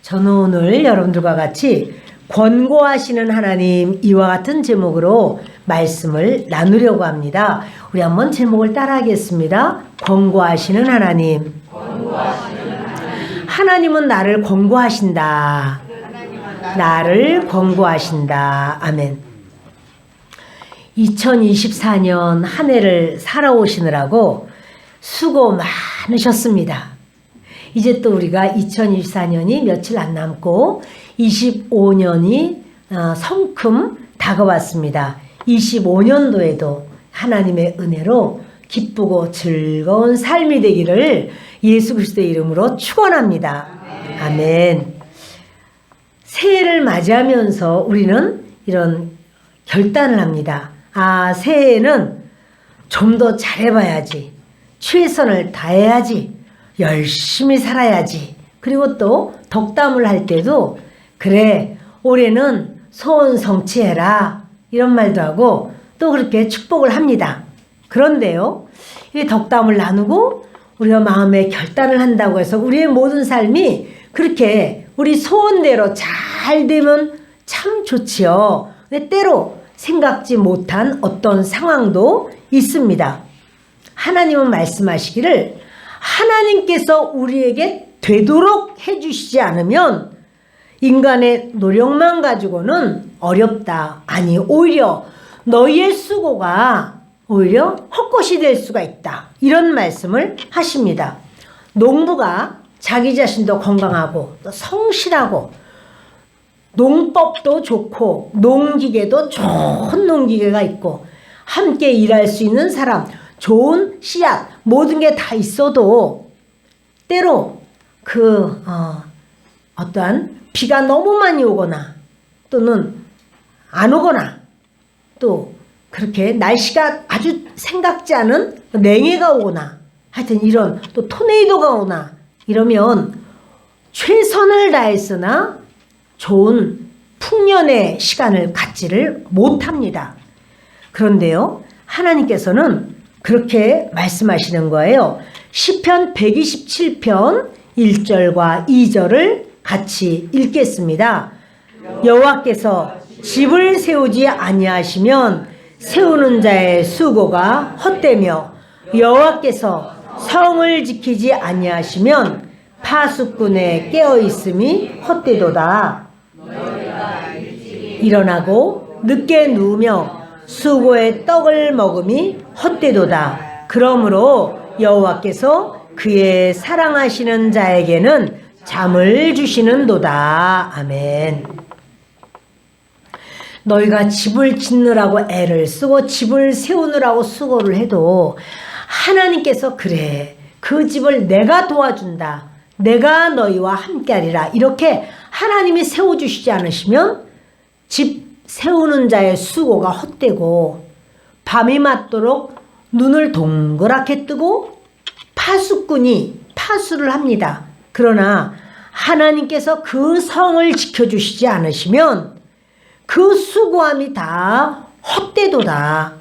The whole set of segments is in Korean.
저는 오늘 여러분들과 같이 권고하시는 하나님 이와 같은 제목으로 말씀을 나누려고 합니다. 우리 한번 제목을 따라하겠습니다. 권고하시는 하나님. 하나님은 나를 권고하신다. 나를 권고하신다. 아멘. 2024년 한 해를 살아오시느라고 수고 많으셨습니다. 이제 또 우리가 2024년이 며칠 안 남고 25년이 성큼 다가왔습니다. 25년도에도 하나님의 은혜로 기쁘고 즐거운 삶이 되기를 예수 그리스도의 이름으로 축원합니다. 아멘. 새해를 맞이하면서 우리는 이런 결단을 합니다. 새해에는 좀 더 잘해봐야지. 최선을 다해야지. 열심히 살아야지. 그리고 또 덕담을 할 때도 그래 올해는 소원 성취해라 이런 말도 하고 또 그렇게 축복을 합니다. 그런데요, 이 덕담을 나누고 우리가 마음에 결단을 한다고 해서 우리의 모든 삶이 그렇게 우리 소원대로 잘 되면 참 좋지요. 근데 때로 생각지 못한 어떤 상황도 있습니다. 하나님은 말씀하시기를 하나님께서 우리에게 되도록 해주시지 않으면 인간의 노력만 가지고는 어렵다. 아니 오히려 너희의 수고가 오히려 헛것이 될 수가 있다. 이런 말씀을 하십니다. 농부가 자기 자신도 건강하고 또 성실하고 농법도 좋고 농기계도 좋은 농기계가 있고 함께 일할 수 있는 사람, 좋은 씨앗, 모든 게 다 있어도 때로 어떠한 비가 너무 많이 오거나 또는 안 오거나 또 그렇게 날씨가 아주 생각지 않은 냉해가 오거나 하여튼 이런 또 토네이도가 오나 이러면 최선을 다했으나 좋은 풍년의 시간을 갖지를 못합니다. 그런데요, 하나님께서는 그렇게 말씀하시는 거예요. 시편 127편 1절과 2절을 같이 읽겠습니다. 여호와께서 집을 세우지 아니하시면 세우는 자의 수고가 헛되며 여호와께서 성을 지키지 아니하시면 파수꾼의 깨어있음이 헛되도다. 일어나고 늦게 누우며 수고의 떡을 먹음이 헛되도다. 그러므로 여호와께서 그의 사랑하시는 자에게는 잠을 주시는도다. 아멘. 너희가 집을 짓느라고 애를 쓰고 집을 세우느라고 수고를 해도 하나님께서 그래 그 집을 내가 도와준다. 내가 너희와 함께하리라. 이렇게 하나님이 세워주시지 않으시면 집 세우는 자의 수고가 헛되고 밤이 맞도록 눈을 동그랗게 뜨고 파수꾼이 파수를 합니다. 그러나 하나님께서 그 성을 지켜주시지 않으시면 그 수고함이 다 헛되도다.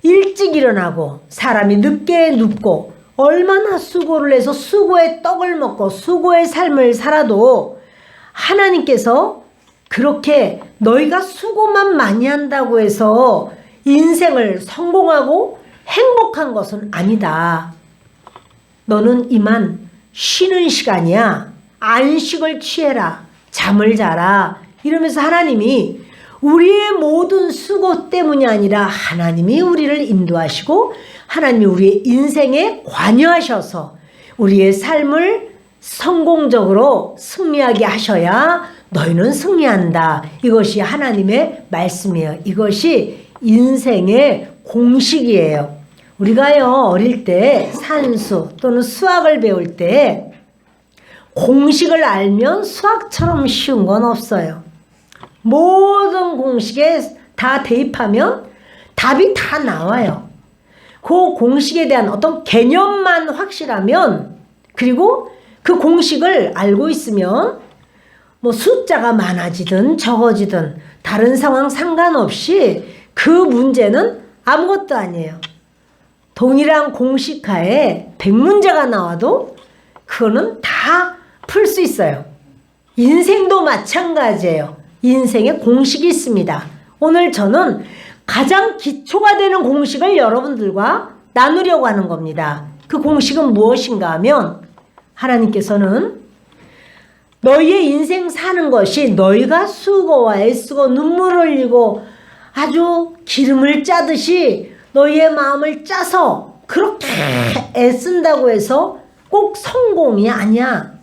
일찍 일어나고 사람이 늦게 눕고 얼마나 수고를 해서 수고의 떡을 먹고 수고의 삶을 살아도 하나님께서 그렇게 너희가 수고만 많이 한다고 해서 인생을 성공하고 행복한 것은 아니다. 너는 이만 쉬는 시간이야. 안식을 취해라. 잠을 자라. 이러면서 하나님이 우리의 모든 수고 때문이 아니라 하나님이 우리를 인도하시고 하나님이 우리의 인생에 관여하셔서 우리의 삶을 성공적으로 승리하게 하셔야 너희는 승리한다. 이것이 하나님의 말씀이에요. 이것이 인생의 공식이에요. 우리가요 어릴 때 산수 또는 수학을 배울 때 공식을 알면 수학처럼 쉬운 건 없어요. 모든 공식에 다 대입하면 답이 다 나와요. 그 공식에 대한 어떤 개념만 확실하면 그리고 그 공식을 알고 있으면 뭐 숫자가 많아지든 적어지든 다른 상황 상관없이 그 문제는 아무것도 아니에요. 동일한 공식하에 100문제가 나와도 그거는 다 풀 수 있어요. 인생도 마찬가지예요. 인생에 공식이 있습니다. 오늘 저는 가장 기초가 되는 공식을 여러분들과 나누려고 하는 겁니다. 그 공식은 무엇인가 하면 하나님께서는 너희의 인생 사는 것이 너희가 수고와 애쓰고 눈물을 흘리고 아주 기름을 짜듯이 너희의 마음을 짜서 그렇게 애쓴다고 해서 꼭 성공이 아니야.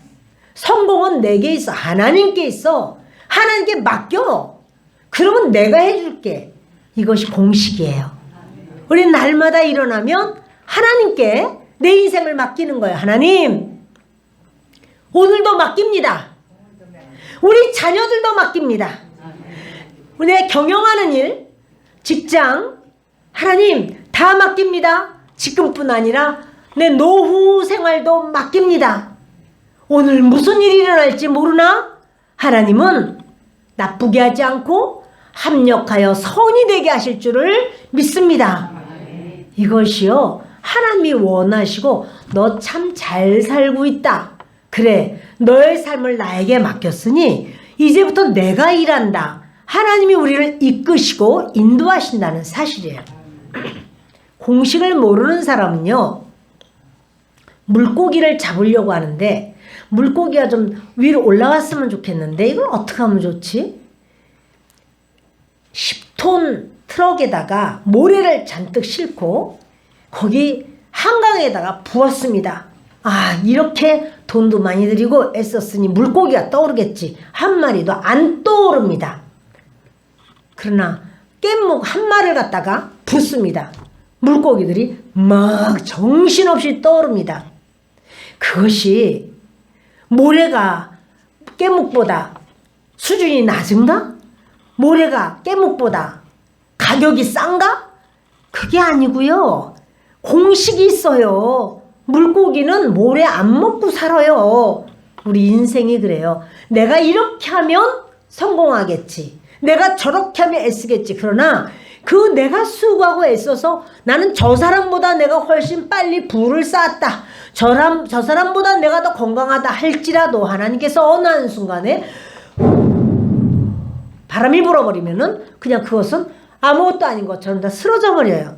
성공은 내게 있어. 하나님께 있어. 하나님께 맡겨. 그러면 내가 해줄게. 이것이 공식이에요. 우리 날마다 일어나면 하나님께 내 인생을 맡기는 거예요. 하나님, 오늘도 맡깁니다. 우리 자녀들도 맡깁니다. 내 경영하는 일, 직장, 하나님 다 맡깁니다. 지금뿐 아니라 내 노후 생활도 맡깁니다. 오늘 무슨 일이 일어날지 모르나 하나님은 나쁘게 하지 않고 합력하여 선이 되게 하실 줄을 믿습니다. 이것이요, 하나님이 원하시고 너 참 잘 살고 있다. 그래, 너의 삶을 나에게 맡겼으니 이제부터 내가 일한다. 하나님이 우리를 이끄시고 인도하신다는 사실이에요. 공식을 모르는 사람은요, 물고기를 잡으려고 하는데 물고기가 좀 위로 올라왔으면 좋겠는데 이걸 어떻게 하면 좋지? 10톤 트럭에다가 모래를 잔뜩 싣고 거기 한강에다가 부었습니다. 아, 이렇게 돈도 많이 들이고 애썼으니 물고기가 떠오르겠지. 한 마리도 안 떠오릅니다. 그러나 깻목 한 마리를 갖다가 붓습니다. 물고기들이 막 정신없이 떠오릅니다. 그것이 모래가 깻목보다 수준이 낮은가? 모래가 깻목보다 가격이 싼가? 그게 아니고요. 공식이 있어요. 물고기는 모래 안 먹고 살아요. 우리 인생이 그래요. 내가 이렇게 하면 성공하겠지. 내가 저렇게 하면 애쓰겠지. 그러나 그 내가 수고하고 애써서 나는 저 사람보다 내가 훨씬 빨리 부를 쌓았다. 저 사람보다 내가 더 건강하다 할지라도 하나님께서 어느 한순간에 바람이 불어버리면은 그냥 그것은 아무것도 아닌 것처럼 다 쓰러져 버려요.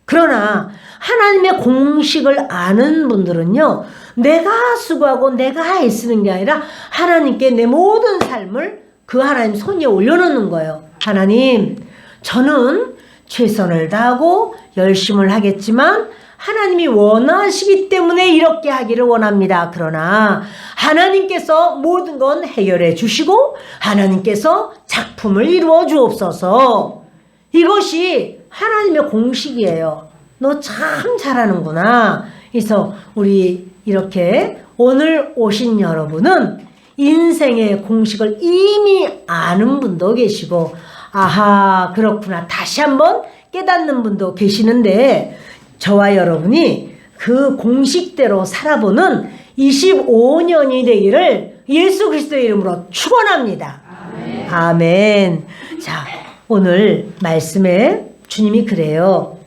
그러나 하나님의 공식을 아는 분들은요, 내가 수고하고 내가 애쓰는 게 아니라 하나님께 내 모든 삶을 그 하나님 손 위에 올려놓는 거예요. 하나님, 저는 최선을 다하고 열심을 하겠지만 하나님이 원하시기 때문에 이렇게 하기를 원합니다. 그러나 하나님께서 모든 건 해결해 주시고 하나님께서 작품을 이루어 주옵소서. 이것이 하나님의 공식이에요. 너 참 잘하는구나. 그래서 우리 이렇게 오늘 오신 여러분은 인생의 공식을 이미 아는 분도 계시고, 아하, 그렇구나, 다시 한번 깨닫는 분도 계시는데, 저와 여러분이 그 공식대로 살아보는 25년이 되기를 예수 그리스도의 이름으로 축원합니다. 아멘. 아멘. 자, 오늘 말씀에 주님이 그래요.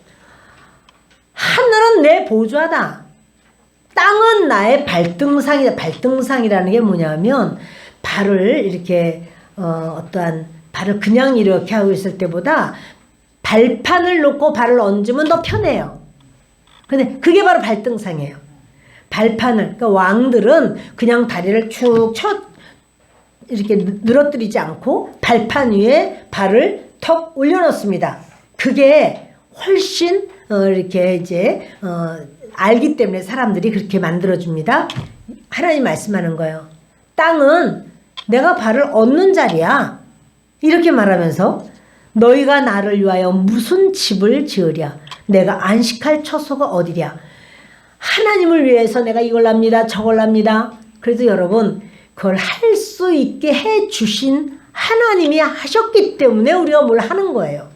하늘은 내 보좌다. 땅은 나의 발등상이다. 발등상이라는 게 뭐냐면 발을 이렇게 어떠한 발을 그냥 이렇게 하고 있을 때보다 발판을 놓고 발을 얹으면 더 편해요. 근데 그게 바로 발등상이에요. 발판을, 그러니까 왕들은 그냥 다리를 축 이렇게 늘어뜨리지 않고 발판 위에 발을 턱 올려놓습니다. 그게 훨씬 이렇게 이제 알기 때문에 사람들이 그렇게 만들어줍니다. 하나님 말씀하는 거예요. 땅은 내가 발을 얹는 자리야. 이렇게 말하면서 너희가 나를 위하여 무슨 집을 지으랴. 내가 안식할 처소가 어디랴. 하나님을 위해서 내가 이걸 합니다. 저걸 합니다. 그래도 여러분, 그걸 할 수 있게 해주신 하나님이 하셨기 때문에 우리가 뭘 하는 거예요.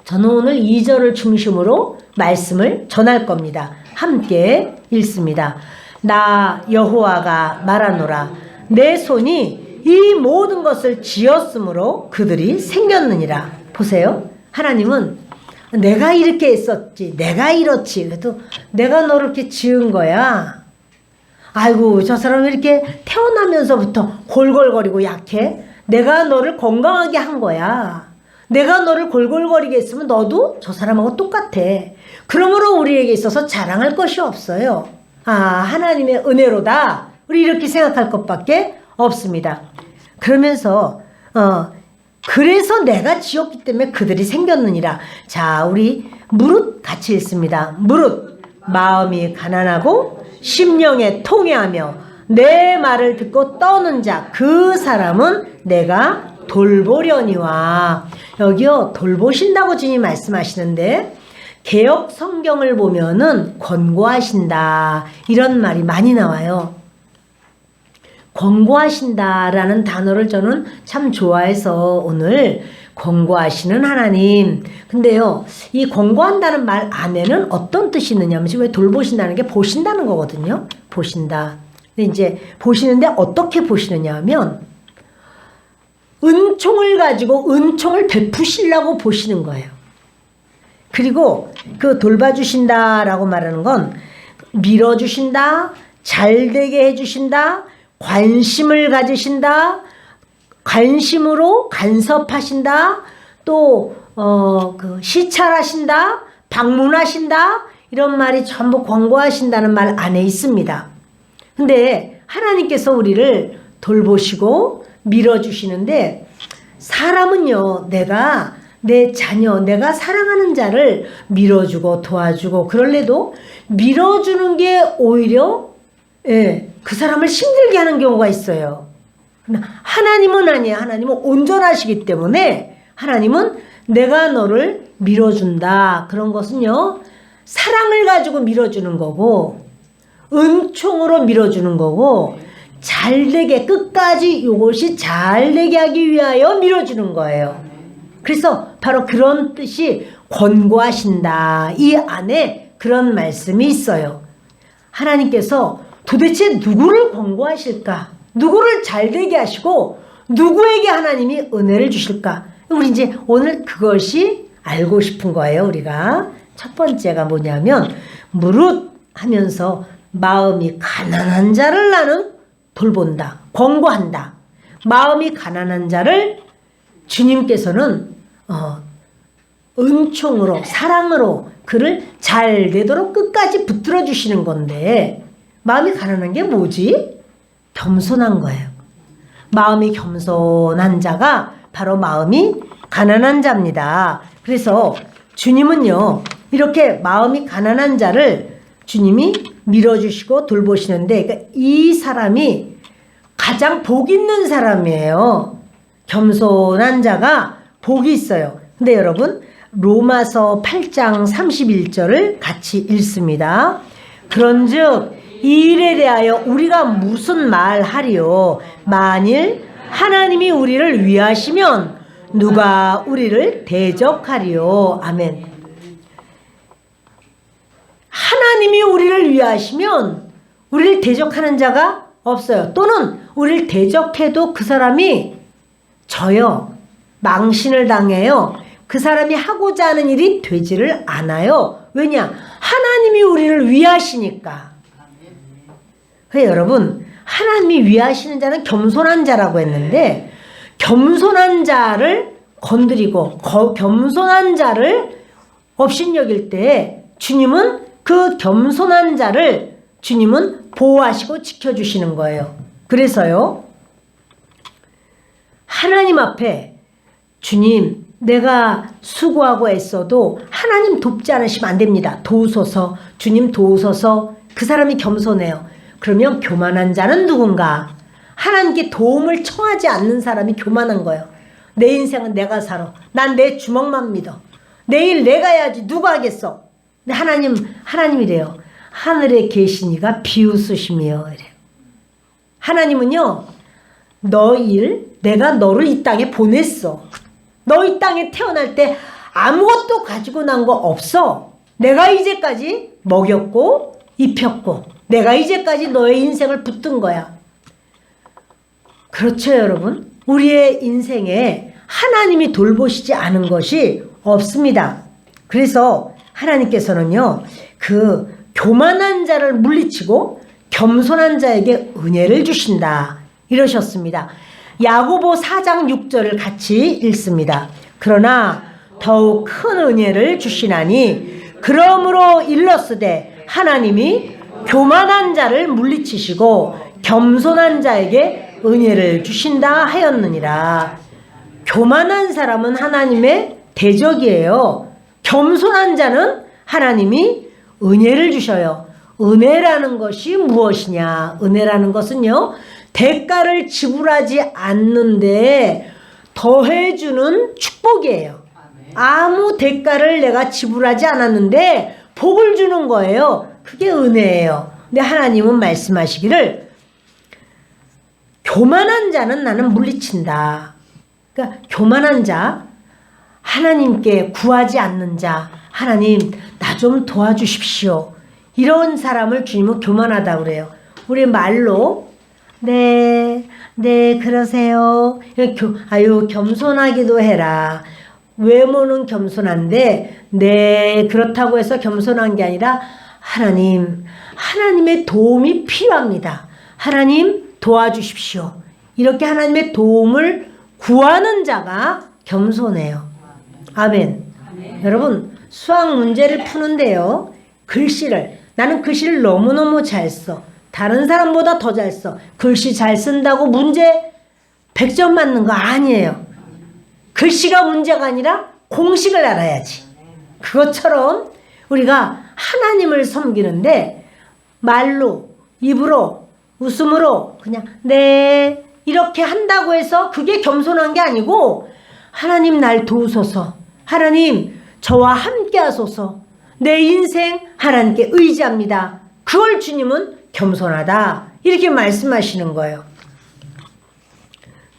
저는 오늘 2절을 중심으로 말씀을 전할 겁니다. 함께 읽습니다. 나 여호와가 말하노라. 내 손이 이 모든 것을 지었으므로 그들이 생겼느니라. 보세요. 하나님은 내가 이렇게 했었지, 내가 이렇지, 그래도 내가 너를 이렇게 지은 거야. 아이고 저 사람 왜 이렇게 태어나면서부터 골골거리고 약해? 내가 너를 건강하게 한 거야. 내가 너를 골골거리게 했으면 너도 저 사람하고 똑같아. 그러므로 우리에게 있어서 자랑할 것이 없어요. 아, 하나님의 은혜로다. 우리 이렇게 생각할 것밖에 없습니다. 그러면서 그래서 내가 지었기 때문에 그들이 생겼느니라. 자, 우리 무릇 같이 읽습니다. 무릇 마음이 가난하고 심령에 통회하며 내 말을 듣고 떠는 자 그 사람은 내가 돌보려니와. 여기요 돌보신다고 주님 말씀하시는데 개역 성경을 보면은 권고하신다 이런 말이 많이 나와요. 권고하신다라는 단어를 저는 참 좋아해서 오늘 권고하시는 하나님. 근데요 이 권고한다는 말 안에는 어떤 뜻이 있느냐면 지금 왜 돌보신다는 게 보신다는 거거든요. 보신다. 근데 이제 보시는데 어떻게 보시느냐 하면 은총을 가지고 은총을 베푸시려고 보시는 거예요. 그리고 그 돌봐주신다라고 말하는 건 밀어주신다, 잘되게 해주신다, 관심을 가지신다, 관심으로 간섭하신다, 또 그 시찰하신다, 방문하신다 이런 말이 전부 권고하신다는 말 안에 있습니다. 근데 하나님께서 우리를 돌보시고 밀어주시는데 사람은요 내가 내 자녀 내가 사랑하는 자를 밀어주고 도와주고 그럴래도 밀어주는 게 오히려 그 사람을 힘들게 하는 경우가 있어요. 하나님은 아니에요. 하나님은 온전하시기 때문에 하나님은 내가 너를 밀어준다. 그런 것은요 사랑을 가지고 밀어주는 거고 은총으로 밀어주는 거고 잘되게 끝까지 이것이 잘되게 하기 위하여 밀어주는 거예요. 그래서 바로 그런 뜻이 권고하신다. 이 안에 그런 말씀이 있어요. 하나님께서 도대체 누구를 권고하실까? 누구를 잘되게 하시고 누구에게 하나님이 은혜를 주실까? 우리 이제 오늘 그것이 알고 싶은 거예요. 우리가 첫 번째가 뭐냐면 무릇 하면서 마음이 가난한 자를 나는 돌본다. 권고한다. 마음이 가난한 자를 주님께서는 은총으로 사랑으로 그를 잘 되도록 끝까지 붙들어 주시는 건데 마음이 가난한 게 뭐지? 겸손한 거예요. 마음이 겸손한 자가 바로 마음이 가난한 자입니다. 그래서 주님은요 이렇게 마음이 가난한 자를 주님이 밀어주시고 돌보시는데 그러니까 이 사람이 가장 복 있는 사람이에요. 겸손한 자가 복이 있어요. 근데 여러분 로마서 8장 31절을 같이 읽습니다. 그런즉 이 일에 대하여 우리가 무슨 말하리요? 만일 하나님이 우리를 위하시면 누가 우리를 대적하리요? 아멘. 하나님이 우리를 위하시면 우리를 대적하는 자가 없어요. 또는 우리를 대적해도 그 사람이 져요. 망신을 당해요. 그 사람이 하고자 하는 일이 되지를 않아요. 왜냐? 하나님이 우리를 위하시니까. 그래서 여러분 하나님이 위하시는 자는 겸손한 자라고 했는데 겸손한 자를 건드리고 겸손한 자를 업신여길 때 주님은 그 겸손한 자를 주님은 보호하시고 지켜주시는 거예요. 그래서요 하나님 앞에 주님 내가 수고하고 애써도 하나님 돕지 않으시면 안 됩니다. 도우소서. 주님 도우소서. 그 사람이 겸손해요. 그러면 교만한 자는 누군가? 하나님께 도움을 청하지 않는 사람이 교만한 거예요. 내 인생은 내가 살아. 난 내 주먹만 믿어. 내일 내가 해야지 누가 하겠어. 근데 하나님이래요. 하늘에 계시니가 비웃으시며 이래요. 하나님은요 너 일 내가 너를 이 땅에 보냈어. 너 이 땅에 태어날 때 아무것도 가지고 난 거 없어. 내가 이제까지 먹였고 입혔고 내가 이제까지 너의 인생을 붙든 거야. 그렇죠 여러분? 우리의 인생에 하나님이 돌보시지 않은 것이 없습니다. 그래서 하나님께서는요 그 교만한 자를 물리치고 겸손한 자에게 은혜를 주신다. 이러셨습니다. 야고보 4장 6절을 같이 읽습니다. 그러나 더욱 큰 은혜를 주시나니 그러므로 일렀으되 하나님이 교만한 자를 물리치시고 겸손한 자에게 은혜를 주신다 하였느니라. 교만한 사람은 하나님의 대적이에요. 겸손한 자는 하나님이 은혜를 주셔요. 은혜라는 것이 무엇이냐? 은혜라는 것은요, 대가를 지불하지 않는데 더해주는 축복이에요. 아무 대가를 내가 지불하지 않았는데 복을 주는 거예요. 그게 은혜예요. 근데 하나님은 말씀하시기를 교만한 자는 나는 물리친다. 그러니까 교만한 자, 하나님께 구하지 않는 자, 하나님 나 좀 도와주십시오. 이런 사람을 주님은 교만하다고 그래요. 우리 말로 네 그러세요. 아유 겸손하기도 해라. 외모는 겸손한데 네 그렇다고 해서 겸손한 게 아니라 하나님의 도움이 필요합니다. 하나님 도와주십시오. 이렇게 하나님의 도움을 구하는 자가 겸손해요. 아멘. 여러분 수학 문제를 푸는데요. 나는 글씨를 너무너무 잘 써. 다른 사람보다 더 잘 써. 글씨 잘 쓴다고 문제 100점 맞는 거 아니에요. 글씨가 문제가 아니라 공식을 알아야지. 그것처럼 우리가 하나님을 섬기는데 말로, 입으로, 웃음으로 그냥 네 이렇게 한다고 해서 그게 겸손한 게 아니고 하나님 날 도우소서. 하나님 저와 함께 하소서. 내 인생 하나님께 의지합니다. 그걸 주님은 겸손하다. 이렇게 말씀하시는 거예요.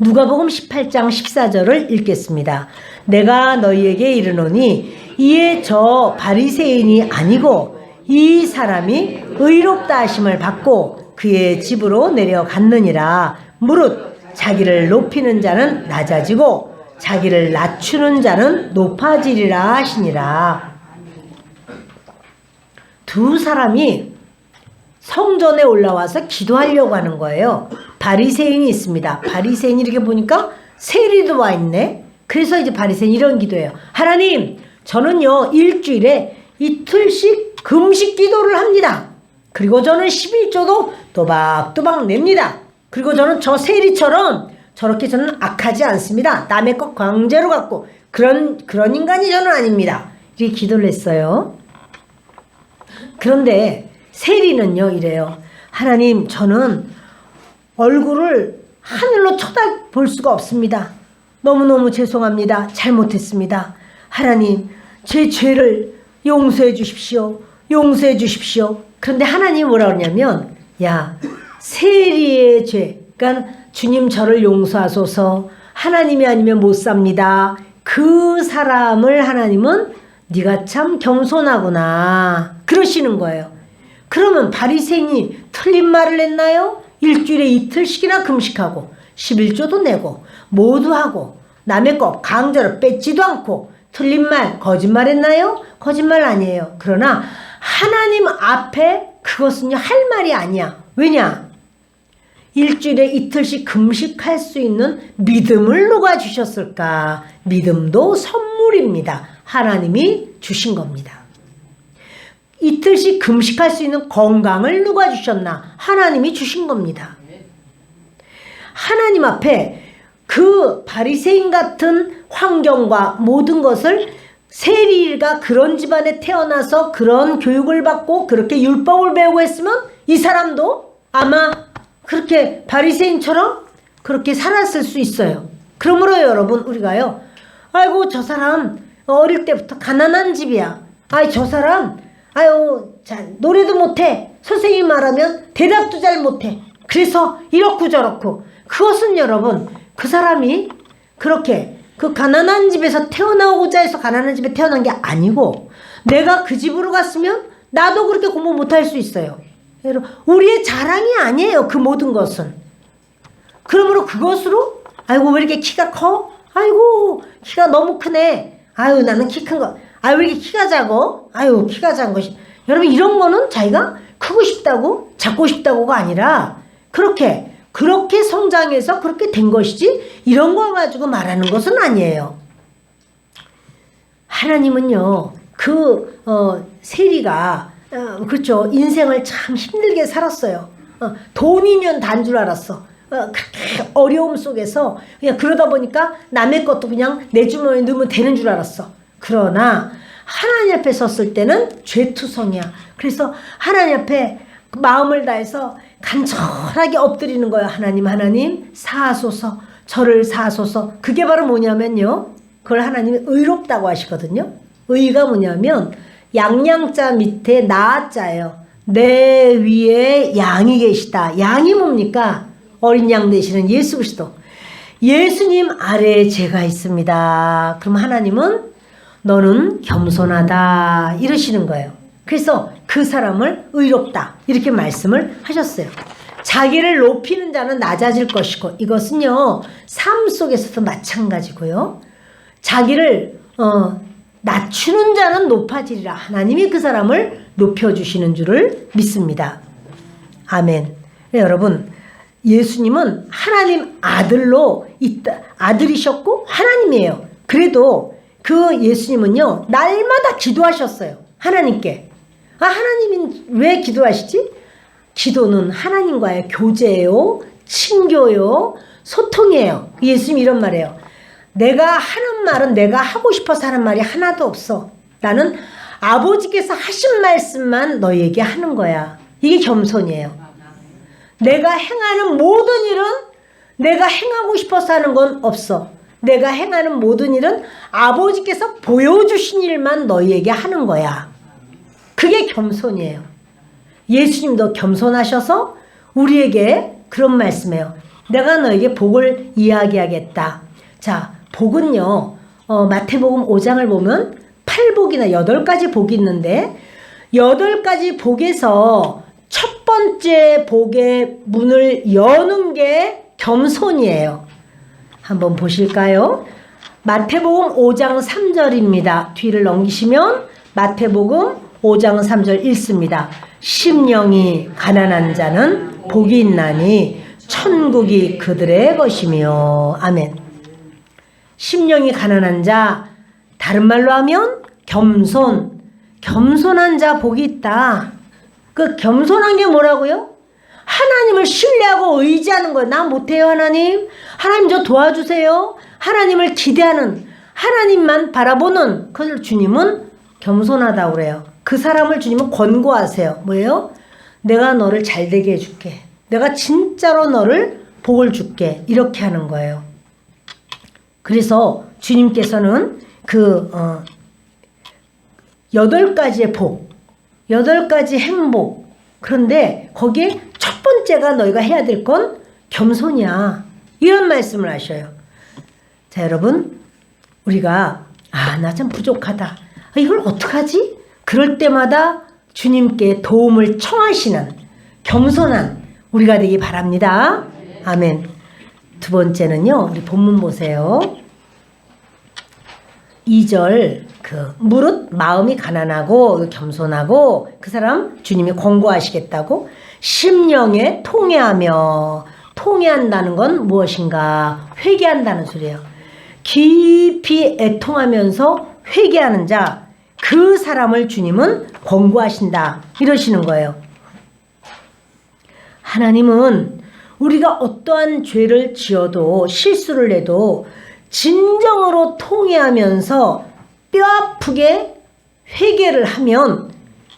누가복음 18장 14절을 읽겠습니다. 내가 너희에게 이르노니 이에 저 바리새인이 아니고 이 사람이 의롭다 하심을 받고 그의 집으로 내려갔느니라. 무릇 자기를 높이는 자는 낮아지고 자기를 낮추는 자는 높아지리라 하시니라. 두 사람이 성전에 올라와서 기도하려고 하는 거예요. 바리새인이 있습니다. 바리새인이 이렇게 보니까 세리도 와 있네. 그래서 이제 바리새인이 이런 기도해요. 하나님, 저는요 일주일에 이틀씩 금식 기도를 합니다. 그리고 저는 11조도 또박또박 냅니다. 그리고 저는 저 세리처럼 저렇게 저는 악하지 않습니다. 남의 것 강제로 갖고 그런 인간이 저는 아닙니다. 이렇게 기도를 했어요. 그런데 세리는요 이래요. 하나님, 저는 얼굴을 하늘로 쳐다볼 수가 없습니다. 너무너무 죄송합니다. 잘못했습니다. 하나님, 제 죄를 용서해 주십시오. 용서해 주십시오. 그런데 하나님이 뭐라 그러냐면, 야, 세리의 죄, 그러니까 주님 저를 용서하소서. 하나님이 아니면 못 삽니다. 그 사람을 하나님은 네가 참 겸손하구나 그러시는 거예요. 그러면 바리새인이 틀린 말을 했나요? 일주일에 이틀씩이나 금식하고 11조도 내고 모두 하고 남의 것 강제로 뺏지도 않고 틀린 말 거짓말했나요? 거짓말 아니에요. 그러나 하나님 앞에 그것은요 할 말이 아니야. 왜냐? 일주일에 이틀씩 금식할 수 있는 믿음을 누가 주셨을까? 믿음도 선물입니다. 하나님이 주신 겁니다. 이틀씩 금식할 수 있는 건강을 누가 주셨나? 하나님이 주신 겁니다. 하나님 앞에 그 바리새인 같은 환경과 모든 것을 세리가 그런 집안에 태어나서 그런 교육을 받고 그렇게 율법을 배우고 했으면 이 사람도 아마 그렇게 바리새인처럼 그렇게 살았을 수 있어요. 그러므로 여러분 우리가요, 아이고 저 사람 어릴 때부터 가난한 집이야. 아이 저 사람 아유 자 노래도 못해. 선생님이 말하면 대답도 잘 못해. 그래서 이렇고 저렇고. 그것은 여러분 그 사람이 그렇게 그 가난한 집에서 태어나고자 해서 가난한 집에 태어난 게 아니고 내가 그 집으로 갔으면 나도 그렇게 공부 못할 수 있어요. 여러분 우리의 자랑이 아니에요. 그 모든 것은. 그러므로 그것으로 아이고 왜 이렇게 키가 커? 아이고 키가 너무 크네. 아유 나는 키 큰 거. 아유 왜 이렇게 키가 작어? 아유 키가 작은 것이. 여러분 이런 거는 자기가 그 크고 싶다고 작고 싶다고가 아니라 그렇게 성장해서 그렇게 된 것이지 이런 걸 가지고 말하는 것은 아니에요. 하나님은요 세리가 그렇죠, 인생을 참 힘들게 살았어요. 돈이면 단 줄 알았어. 그렇게 어려움 속에서 그냥 그러다 보니까 남의 것도 그냥 내 주머니에 넣으면 되는 줄 알았어. 그러나 하나님 앞에 섰을 때는 죄투성이야. 그래서 하나님 앞에 마음을 다해서 간절하게 엎드리는 거예요. 하나님 사하소서, 저를 사하소서. 그게 바로 뭐냐면요, 그걸 하나님이 의롭다고 하시거든요. 의가 뭐냐면 양양자 밑에 나자예요. 내 위에 양이 계시다. 양이 뭡니까? 어린 양 되시는 예수 그리스도. 예수님 아래에 제가 있습니다. 그럼 하나님은 너는 겸손하다 이러시는 거예요. 그래서 그 사람을 의롭다 이렇게 말씀을 하셨어요. 자기를 높이는 자는 낮아질 것이고, 이것은요 삶 속에서도 마찬가지고요. 자기를 낮추는 자는 높아지리라. 하나님이 그 사람을 높여주시는 줄을 믿습니다. 아멘. 네, 여러분, 예수님은 하나님 아들로 아들이셨고 하나님이에요. 그래도 그 예수님은요 날마다 기도하셨어요. 하나님께. 하나님은 왜 기도하시지? 기도는 하나님과의 교제예요, 친교요, 소통이에요. 예수님이 이런 말이에요. 내가 하는 말은 내가 하고 싶어서 하는 말이 하나도 없어. 나는 아버지께서 하신 말씀만 너에게 하는 거야. 이게 겸손이에요. 내가 행하는 모든 일은 내가 행하고 싶어서 하는 건 없어. 내가 행하는 모든 일은 아버지께서 보여주신 일만 너희에게 하는 거야. 그게 겸손이에요. 예수님도 겸손하셔서 우리에게 그런 말씀이에요. 내가 너에게 복을 이야기하겠다. 자, 복은요 마태복음 5장을 보면 8복이나 8가지 복이 있는데 8가지 복에서 첫 번째 복의 문을 여는 게 겸손이에요. 한번 보실까요? 마태복음 5장 3절입니다. 뒤를 넘기시면 마태복음 5장 3절 읽습니다. 심령이 가난한 자는 복이 있나니 천국이 그들의 것이며. 아멘. 심령이 가난한 자, 다른 말로 하면 겸손한 자 복이 있다. 그 겸손한 게 뭐라고요? 하나님을 신뢰하고 의지하는 거예요. 나 못해요 하나님. 하나님 저 도와주세요. 하나님을 기대하는, 하나님만 바라보는 그걸 주님은 겸손하다고 그래요. 그 사람을 주님은 권고하세요. 뭐예요? 내가 너를 잘되게 해줄게. 내가 진짜로 너를 복을 줄게. 이렇게 하는 거예요. 그래서 주님께서는 그 8가지의 복, 8가지 행복, 그런데 거기에 첫 번째가 너희가 해야 될 건 겸손이야. 이런 말씀을 하셔요. 자, 여러분, 우리가 나 참 부족하다. 이걸 어떡하지? 그럴 때마다 주님께 도움을 청하시는 겸손한 우리가 되기 바랍니다. 아멘. 두 번째는요, 우리 본문 보세요. 2절, 무릇 마음이 가난하고 겸손하고 그 사람 주님이 권고하시겠다고 심령에 통회하며. 통회한다는 건 무엇인가? 회개한다는 소리예요. 깊이 애통하면서 회개하는 자, 그 사람을 주님은 권고하신다 이러시는 거예요. 하나님은 우리가 어떠한 죄를 지어도 실수를 해도 진정으로 통회하면서 뼈아프게 회개를 하면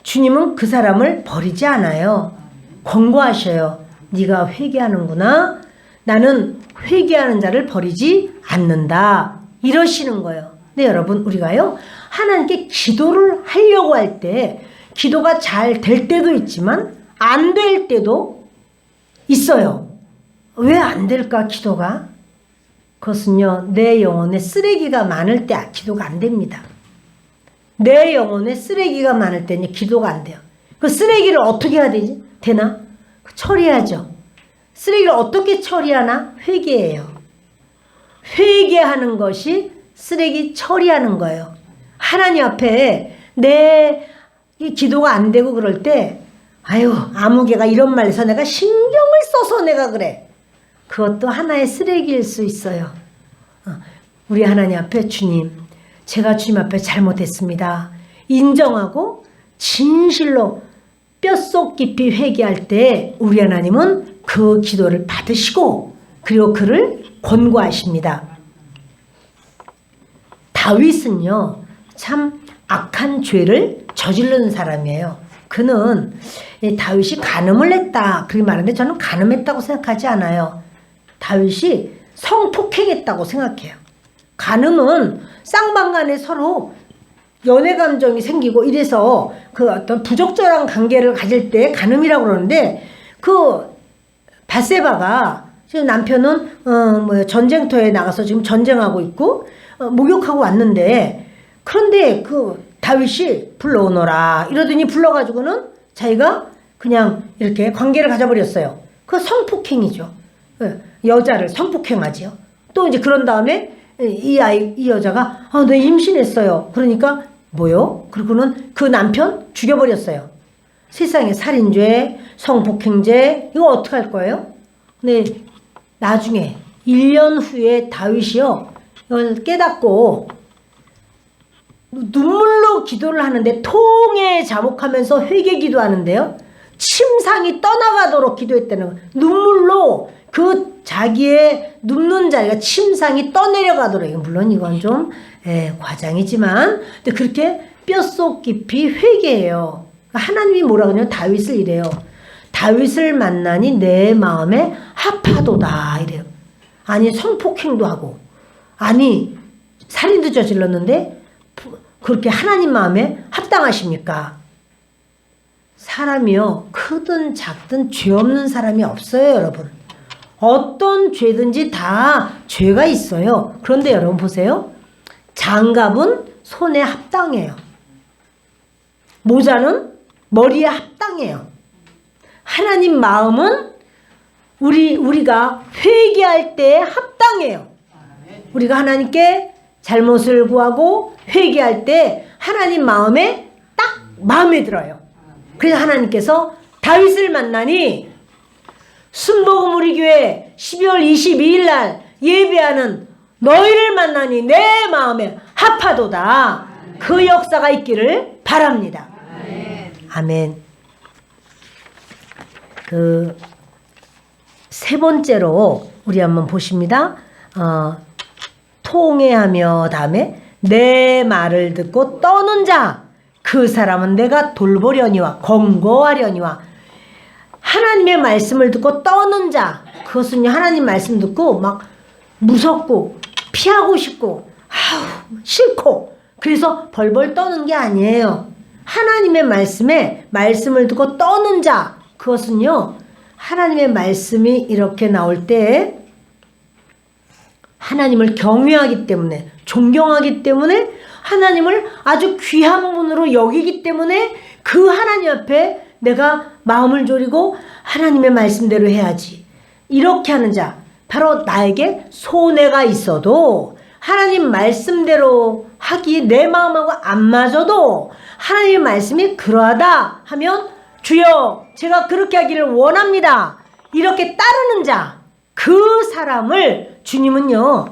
주님은 그 사람을 버리지 않아요. 권고하셔요. 네가 회개하는구나. 나는 회개하는 자를 버리지 않는다. 이러시는 거예요. 네, 여러분, 우리가요 하나님께 기도를 하려고 할 때 기도가 잘 될 때도 있지만 안 될 때도 있어요. 왜 안 될까 기도가? 그것은요 내 영혼에 쓰레기가 많을 때 기도가 안 됩니다. 내 영혼에 쓰레기가 많을 때는 기도가 안 돼요. 그 쓰레기를 어떻게 해야 되나? 처리하죠. 쓰레기를 어떻게 처리하나? 회개해요. 회개하는 것이 쓰레기 처리하는 거예요. 하나님 앞에 내 이 기도가 안 되고 그럴 때 아유, 아무개가 이런 말해서 내가 신경을 써서 내가 그래. 그것도 하나의 쓰레기일 수 있어요. 우리 하나님 앞에 주님, 제가 주님 앞에 잘못했습니다. 인정하고 진실로 뼛속 깊이 회개할 때 우리 하나님은 그 기도를 받으시고 그리고 그를 권고하십니다. 다윗은요, 참 악한 죄를 저지른 사람이에요. 그는 다윗이 간음을 했다 그렇게 말하는데 저는 간음했다고 생각하지 않아요. 다윗이 성폭행했다고 생각해요. 간음은 쌍방간에 서로 연애 감정이 생기고 이래서 그 어떤 부적절한 관계를 가질 때 간음이라고 그러는데, 그 밧세바가 지금 남편은 전쟁터에 나가서 지금 전쟁하고 있고 목욕하고 왔는데, 그런데 그 다윗이 불러오너라 이러더니 불러가지고는 자기가 그냥 이렇게 관계를 가져버렸어요. 그 성폭행이죠. 여자를 성폭행하지요. 또 이제 그런 다음에 이 여자가 나 임신했어요. 그러니까 뭐요? 그리고는 그 남편 죽여버렸어요. 세상에 살인죄, 성폭행죄 이거 어떻게 할 거예요? 근데 나중에 1년 후에 다윗이요 이걸 깨닫고 눈물로 기도를 하는데, 통에 자복하면서 회개 기도하는데요, 침상이 떠나가도록 기도했다는 거예요. 눈물로 그 자기의 눕는 자리가 침상이 떠내려가도록. 물론 이건 좀 과장이지만 근데 그렇게 뼛속 깊이 회개해요. 하나님이 뭐라 그러냐면 다윗을 이래요. 다윗을 만나니 내 마음에 합하도다 이래요. 아니 성폭행도 하고 아니 살인도 저질렀는데 그렇게 하나님 마음에 합당하십니까? 사람이요, 크든 작든 죄 없는 사람이 없어요, 여러분. 어떤 죄든지 다 죄가 있어요. 그런데 여러분 보세요. 장갑은 손에 합당해요. 모자는 머리에 합당해요. 하나님 마음은 우리가 회개할 때 합당해요. 우리가 하나님께 잘못을 구하고 회개할 때 하나님 마음에 딱 마음에 들어요. 그래서 하나님께서 다윗을 만나니 순복음 우리 교회 12월 22일 날 예배하는 너희를 만나니 내 마음에 합하도다. 그 역사가 있기를 바랍니다. 아멘. 그 세 번째로 우리 한번 보십니다. 통회하며 다음에 내 말을 듣고 떠는 자 그 사람은 내가 돌보려니와 권고하려니와. 하나님의 말씀을 듣고 떠는 자, 그것은요 하나님 말씀 듣고 막 무섭고 피하고 싶고 싫고 그래서 벌벌 떠는 게 아니에요. 하나님의 말씀을 듣고 떠는 자, 그것은요 하나님의 말씀이 이렇게 나올 때 하나님을 경외하기 때문에, 존경하기 때문에, 하나님을 아주 귀한 분으로 여기기 때문에 그 하나님 앞에 내가 마음을 졸이고 하나님의 말씀대로 해야지, 이렇게 하는 자, 바로 나에게 손해가 있어도 하나님 말씀대로 하기에 내 마음하고 안 맞아도 하나님의 말씀이 그러하다 하면 주여 제가 그렇게 하기를 원합니다, 이렇게 따르는 자, 그 사람을 주님은요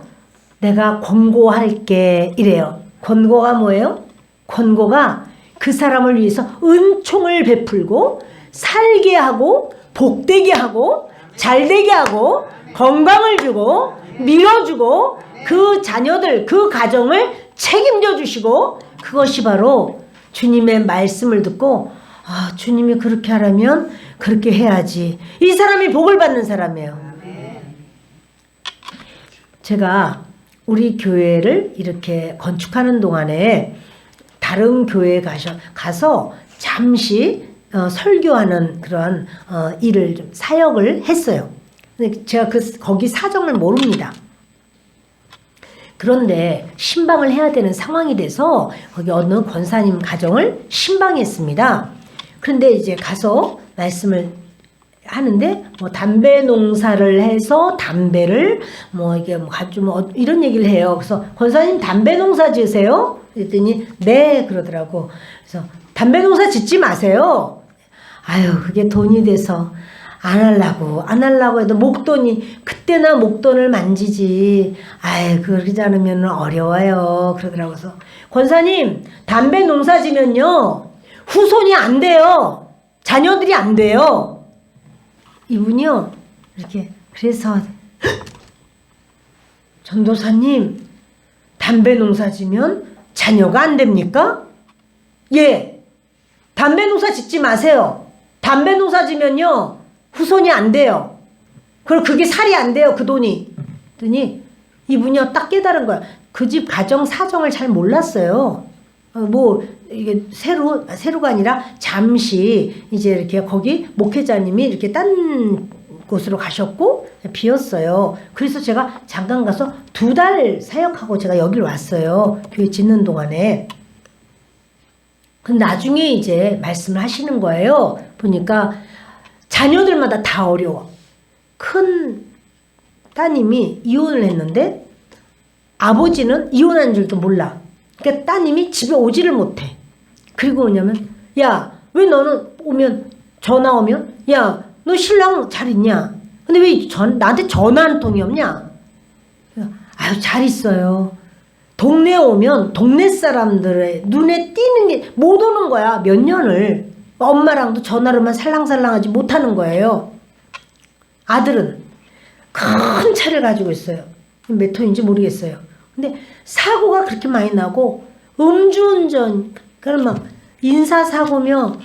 내가 권고할게 이래요. 권고가 뭐예요? 권고가 그 사람을 위해서 은총을 베풀고 살게 하고 복되게 하고 잘되게 하고 건강을 주고 밀어주고 그 자녀들 그 가정을 책임져 주시고, 그것이 바로 주님의 말씀을 듣고 주님이 그렇게 하라면 그렇게 해야지, 이 사람이 복을 받는 사람이에요. 제가 우리 교회를 이렇게 건축하는 동안에 다른 교회에 가서 잠시 설교하는 그런 일을 좀 사역을 했어요. 근데 제가 거기 사정을 모릅니다. 그런데 신방을 해야 되는 상황이 돼서 거기 어느 권사님 가정을 신방했습니다. 그런데 이제 가서 말씀을 하는데 담배 농사를 해서 담배를 이게 이런 얘기를 해요. 그래서 권사님 담배 농사 지으세요? 그랬더니 네 그러더라고. 그래서 담배 농사 짓지 마세요. 아유, 그게 돈이 돼서 안 하려고 해도 목돈이, 그때나 목돈을 만지지. 아유, 그러지 않으면 어려워요. 그러더라고요. 그래서 권사님, 담배 농사 지면요, 후손이 안 돼요. 자녀들이 안 돼요. 이분이요, 이렇게, 그래서, 전도사님, 담배 농사 지면 자녀가 안 됩니까? 예. 담배 농사 짓지 마세요. 담배 농사 지면요, 후손이 안 돼요. 그리고 그게 살이 안 돼요, 그 돈이. 그랬더니 이분이요, 딱 깨달은 거야. 그 집 가정 사정을 잘 몰랐어요. 이게 새로가 아니라 잠시 이제 이렇게 거기 목회자님이 이렇게 딴 곳으로 가셨고 비었어요. 그래서 제가 잠깐 가서 2달 사역하고 제가 여기를 왔어요. 교회 짓는 동안에. 근데 나중에 이제 말씀을 하시는 거예요. 보니까 자녀들마다 다 어려워. 큰 따님이 이혼을 했는데 아버지는 이혼한 줄도 몰라. 그러니까 따님이 집에 오지를 못해. 그리고 뭐냐면, 야, 왜 너는 전화 오면, 야, 너 신랑 잘 있냐? 근데 왜 나한테 전화 한 통이 없냐? 아유, 잘 있어요. 동네에 오면 동네 사람들의 눈에 띄는 게 못 오는 거야. 몇 년을. 엄마랑도 전화로만 살랑살랑하지 못하는 거예요. 아들은 큰 차를 가지고 있어요. 몇 톤인지 모르겠어요. 근데 사고가 그렇게 많이 나고 음주운전, 그럼 막 인사사고며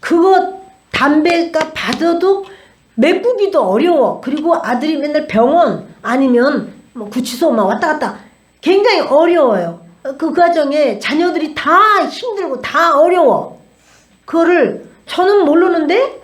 그거 담배값 받아도 메꾸기도 어려워. 그리고 아들이 맨날 병원 아니면 뭐 구치소 막 왔다 갔다 굉장히 어려워요. 그 과정에 자녀들이 다 힘들고 다 어려워. 그거를 저는 모르는데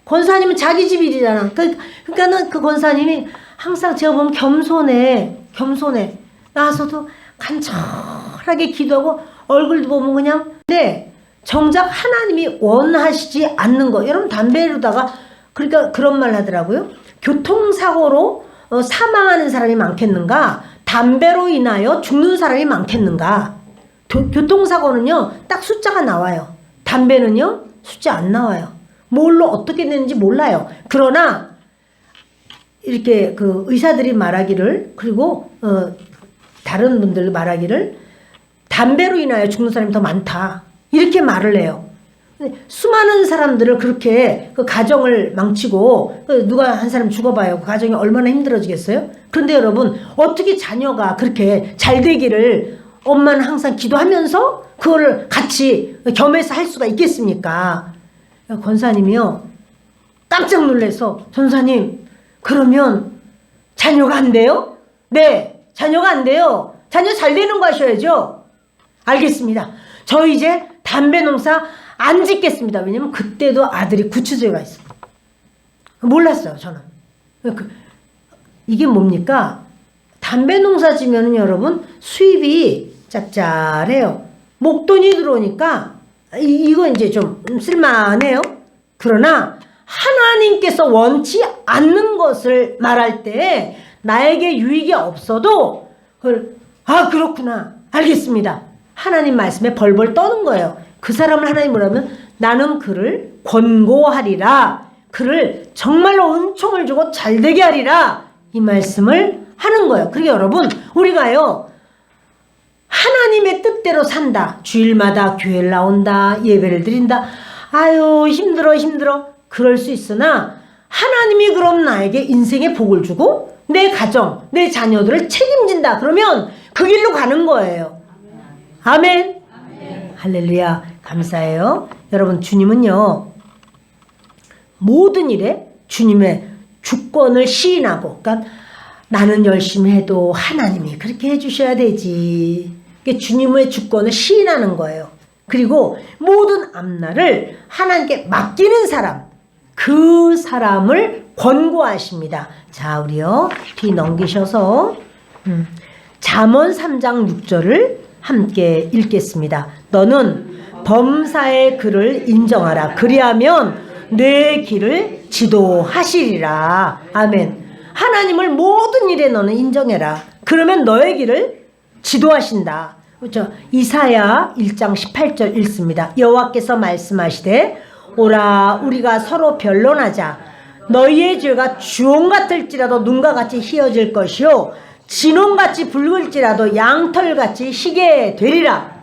권사님은 자기 집 일이잖아. 그러니까는 그 권사님이 항상 제가 보면 겸손해. 나와서도 간절하게 기도하고 얼굴도 보면 그냥. 근데 정작 하나님이 원하시지 않는 거. 여러분 담배로다가 그러니까 그런 말 하더라고요. 교통사고로 사망하는 사람이 많겠는가? 담배로 인하여 죽는 사람이 많겠는가? 교통사고는요, 딱 숫자가 나와요. 담배는요, 숫자 안 나와요. 뭘로 어떻게 되는지 몰라요. 그러나 이렇게 그 의사들이 말하기를, 그리고 다른 분들 말하기를 담배로 인하여 죽는 사람이 더 많다, 이렇게 말을 해요. 수많은 사람들을 그렇게 그 가정을 망치고 누가 한 사람 죽어봐요. 그 가정이 얼마나 힘들어지겠어요? 그런데 여러분, 어떻게 자녀가 그렇게 잘 되기를 엄마는 항상 기도하면서 그거를 같이 겸해서 할 수가 있겠습니까? 권사님이요, 깜짝 놀라서, 전사님, 그러면 자녀가 안 돼요? 네, 자녀가 안 돼요. 자녀 잘 되는 거 하셔야죠. 알겠습니다. 저 이제 담배 농사 안 짓겠습니다. 왜냐면 그때도 아들이 구치소에 가 있어. 몰랐어요, 저는. 이게 뭡니까? 담배 농사 지면은 여러분 수입이 짭짤해요. 목돈이 들어오니까 이거 이제 좀 쓸만해요. 그러나 하나님께서 원치 않는 것을 말할 때 나에게 유익이 없어도 그렇구나, 알겠습니다, 하나님 말씀에 벌벌 떠는 거예요. 그 사람을 하나님 뭐라면, 나는 그를 권고하리라, 그를 정말로 은총을 주고 잘되게 하리라, 이 말씀을 하는 거예요. 그러니까 여러분, 우리가요 하나님의 뜻대로 산다. 주일마다 교회를 나온다, 예배를 드린다, 아유 힘들어, 그럴 수 있으나 하나님이 그럼 나에게 인생의 복을 주고 내 가정, 내 자녀들을 책임진다. 그러면 그 길로 가는 거예요. 아멘. 할렐루야. 감사해요. 여러분, 주님은요 모든 일에 주님의 주권을 시인하고, 그러니까 나는 열심히 해도 하나님이 그렇게 해주셔야 되지, 주님의 주권을 시인하는 거예요. 그리고 모든 앞날을 하나님께 맡기는 사람, 그 사람을 권고하십니다. 자, 우리요 뒤 넘기셔서 잠언 3장 6절을 함께 읽겠습니다. 너는 범사의 글을 인정하라. 그리하면 내 길을 지도하시리라. 아멘. 하나님을 모든 일에 너는 인정해라. 그러면 너의 길을 지도하신다. 그렇죠? 이사야 1장 18절 읽습니다. 여호와께서 말씀하시되 오라 우리가 서로 변론하자. 너희의 죄가 주홍 같을지라도 눈과 같이 희어질 것이요 진홍같이 붉을지라도 양털같이 희게 되리라.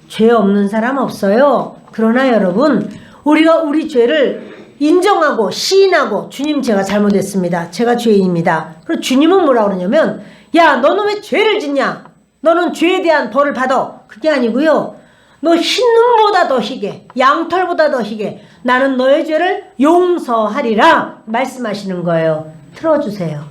죄 없는 사람 없어요. 그러나 여러분, 우리가 우리 죄를 인정하고 시인하고 주님 제가 잘못했습니다. 제가 죄인입니다. 그리고 주님은 뭐라 그러냐면 야 너는 왜 죄를 짓냐? 너는 죄에 대한 벌을 받아. 그게 아니고요. 너 흰눈보다 더 희게 양털보다 더 희게 나는 너의 죄를 용서하리라 말씀하시는 거예요. 틀어주세요.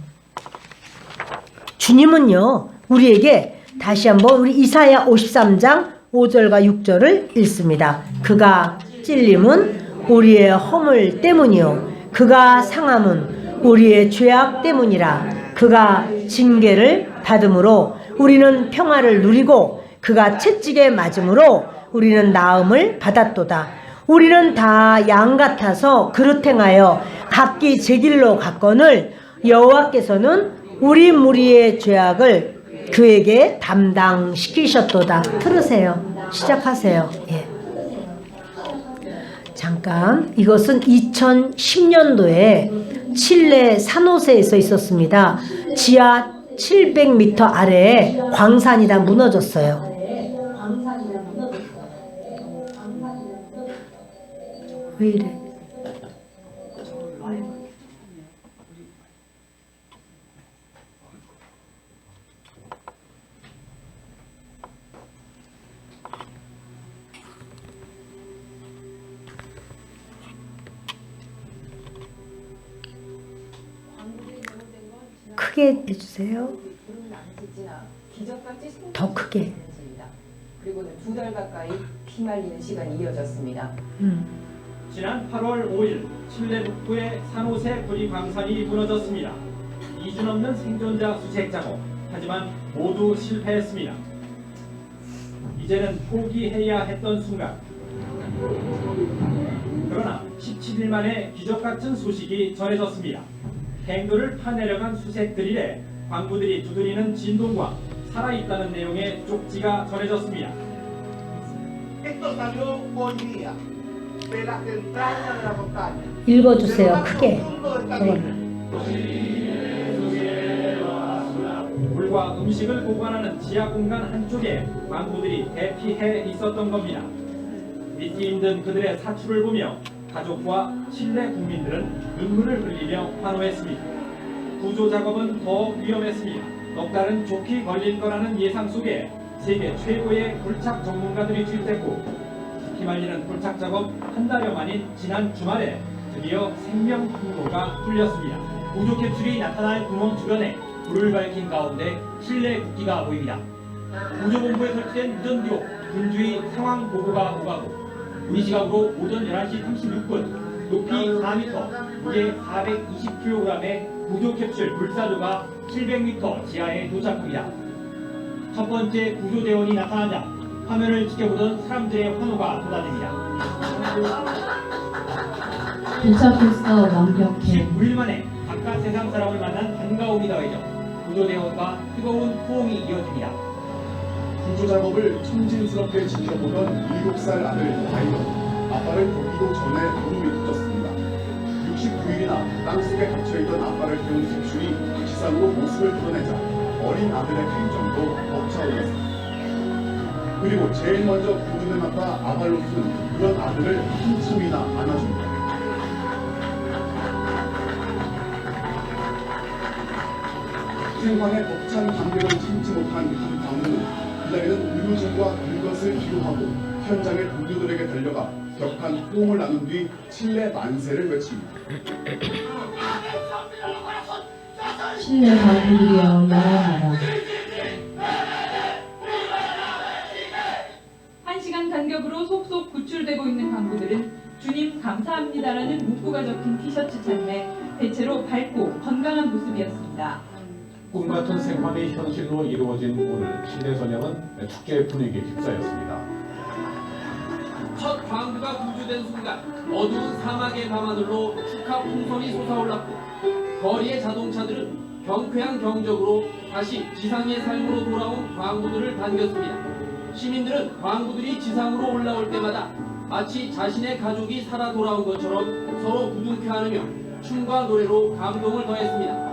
주님은요 우리에게 다시 한번 우리 이사야 53장 5절과 6절을 읽습니다. 그가 찔림은 우리의 허물 때문이요 그가 상함은 우리의 죄악 때문이라. 그가 징계를 받음으로 우리는 평화를 누리고 그가 채찍에 맞음으로 우리는 나음을 받았도다. 우리는 다 양 같아서 그릇 행하여 각기 제 길로 갔거늘 여호와께서는 우리 무리의 죄악을 그에게 담당시키셨도다. 들으세요. 시작하세요. 예. 잠깐 이것은 2010년도에 칠레 산호세에서 있었습니다. 지하 700m 아래에 광산이 다 무너졌어요. 왜 이래? 크게 해주세요. 더 크게. 그리고는 2달 가까이 피말리는 시간이 이어졌습니다. 지난 8월 5일 칠레 북부의 산호세 구리 광산이 무너졌습니다. 2주 넘는 생존자 수색 작업, 하지만 모두 실패했습니다. 이제는 포기해야 했던 순간. 그러나 17일 만에 기적 같은 소식이 전해졌습니다. 행도를 파내려간 수색 드릴에 광부들이 두드리는 진동과 살아있다는 내용의 쪽지가 전해졌습니다. 읽어주세요. 크게. 물과 음식을 보관하는 지하 공간 한쪽에 광부들이 대피해 있었던 겁니다. 믿기 힘든 그들의 사출을 보며 가족과 칠레 국민들은 눈물을 흘리며 환호했습니다. 구조 작업은 더 위험했습니다. 넉 달은 좋게 걸릴 거라는 예상 속에 세계 최고의 굴착 전문가들이 투입됐고 피말리는 굴착 작업 한 달여 만인 지난 주말에 드디어 생명 통로가 뚫렸습니다. 구조 캡슐이 나타날 구멍 주변에 불을 밝힌 가운데 칠레 국기가 보입니다. 구조본부에 설치된 무전기로 군주의 상황 보고가 오가고 우리 시각으로 오전 11시 36분 높이 4m, 무게 420kg의 구조 캡슐 불사조가 700m 지하에 도착합니다. 첫 번째 구조대원이 나타나자 화면을 지켜보던 사람들의 환호가 쏟아집니다. 도착했어. 완벽해. 19일 만에 바깥 세상 사람을 만난 반가움이 더해져 구조대원과 뜨거운 호응이 이어집니다. 구조 작업을 천진스럽게 지켜보던 7살 아들 다이언, 아빠를 보기도 전에 무릎이 굳었습니다. 69일이나 땅속에 갇혀있던 아빠를 태운 캡슐이 지상으로 모습을 드러내자 어린 아들의 감정도 벅차올랐습니다. 그리고 제일 먼저 구조된 아빠 아발로스는 그런 아들을 한참이나 안아줍니다. 생활에 벅찬 감격을 참지 못한 한 광부는 기다리는 의료진과 그것을 기록하고 현장의 동료들에게 달려가 격한 호응을 나눈 뒤 칠레 만세를 외칩니다. 칠레 광부들이여 영원하라. 1시간 간격으로 속속 구출되고 있는 광부들은 주님 감사합니다라는 문구가 적힌 티셔츠 차림에 대체로 밝고 건강한 모습이었습니다. 꿈같은 생활이 현실로 이루어진 오늘 칠레 전형은 축제 분위기에 휩싸였습니다. 첫 광부가 구조된 순간 어두운 사막의 밤하늘로 축하 풍선이 솟아올랐고 거리의 자동차들은 경쾌한 경적으로 다시 지상의 삶으로 돌아온 광부들을 반겼습니다. 시민들은 광부들이 지상으로 올라올 때마다 마치 자신의 가족이 살아 돌아온 것처럼 서로 부둥켜 안으며 춤과 노래로 감동을 더했습니다.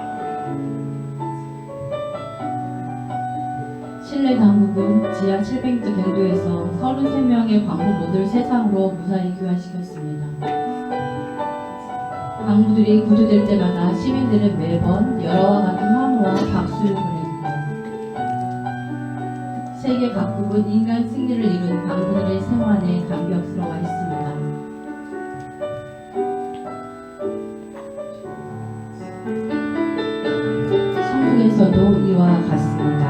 신뢰 당국은 지하 700m 경도에서 33명의 광부 모두를 세상으로 무사히 귀환시켰습니다. 광부들이 구조될 때마다 시민들은 매번 여러와 같은 환호와 박수를 보냅니다. 세계 각국은 인간 승리를 이룬 광부들의 생환에 감격스러워했습니다. 성경에서도 이와 같습니다.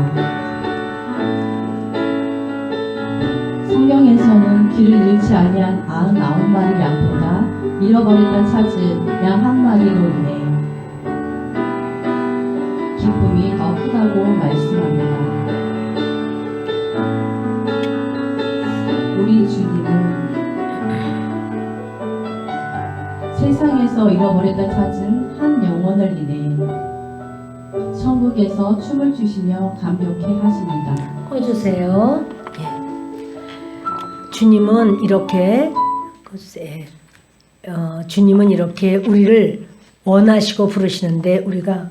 성경에서는 길을 잃지 아니한 99마리 양보다 잃어버렸다 찾은 양 한 마리로 인해 기쁨이 더 크다고 말씀합니다. 우리 주님은 세상에서 잃어버렸다 찾은 한 영혼을 인해 천국에서 춤을 추시며 감격해 하십니다. 꺼주세요. 예. 주님은 이렇게 주님은 이렇게 우리를 원하시고 부르시는데 우리가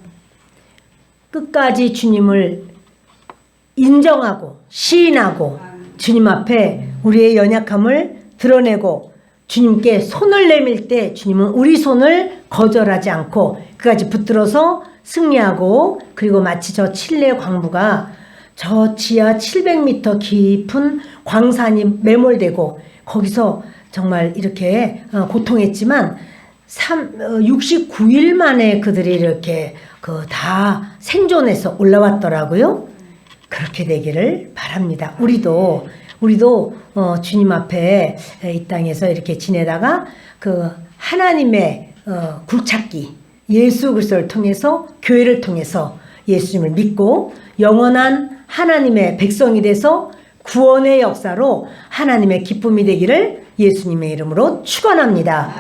끝까지 주님을 인정하고 시인하고 주님 앞에 우리의 연약함을 드러내고 주님께 손을 내밀 때 주님은 우리 손을 거절하지 않고 그까지 붙들어서 승리하고 그리고 마치 저 칠레 광부가 저 지하 700m 깊은 광산이 매몰되고 거기서 정말 이렇게 고통했지만 69일 만에 그들이 이렇게 다 생존해서 올라왔더라고요. 그렇게 되기를 바랍니다. 우리도 주님 앞에 이 땅에서 이렇게 지내다가 그 하나님의 굴찾기 예수 그리스도를 통해서 교회를 통해서 예수님을 믿고 영원한 하나님의 백성이 돼서 구원의 역사로 하나님의 기쁨이 되기를 예수님의 이름으로 축원합니다.